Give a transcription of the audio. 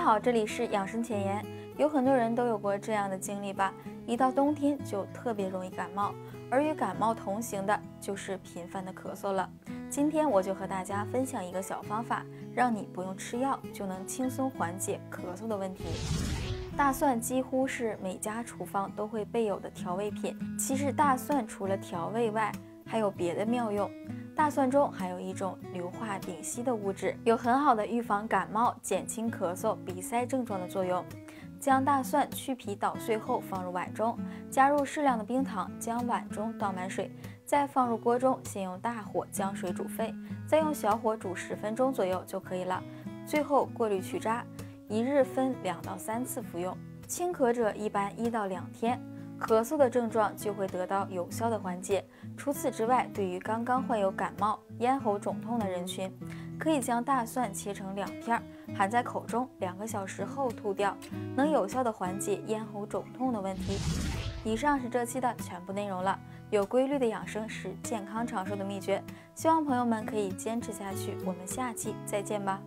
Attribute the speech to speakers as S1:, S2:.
S1: 好，这里是养生前沿。有很多人都有过这样的经历吧？一到冬天就特别容易感冒，而与感冒同行的就是频繁的咳嗽了。今天我就和大家分享一个小方法，让你不用吃药就能轻松缓解咳嗽的问题。大蒜几乎是每家厨房都会备有的调味品。其实大蒜除了调味外，还有别的妙用。大蒜中含有一种硫化丙烯的物质，有很好的预防感冒、减轻咳嗽、鼻塞症状的作用。将大蒜去皮捣碎后放入碗中，加入适量的冰糖，将碗中倒满水，再放入锅中，先用大火将水煮沸，再用小火煮10分钟左右就可以了。最后过滤去渣，一日分2到3次服用。轻咳者一般1到2天，咳嗽的症状就会得到有效的缓解。除此之外，对于刚刚患有感冒、咽喉肿痛的人群，可以将大蒜切成2片，含在口中2个小时后吐掉，能有效的缓解咽喉肿痛的问题。以上是这期的全部内容了。有规律的养生是健康长寿的秘诀，希望朋友们可以坚持下去。我们下期再见吧。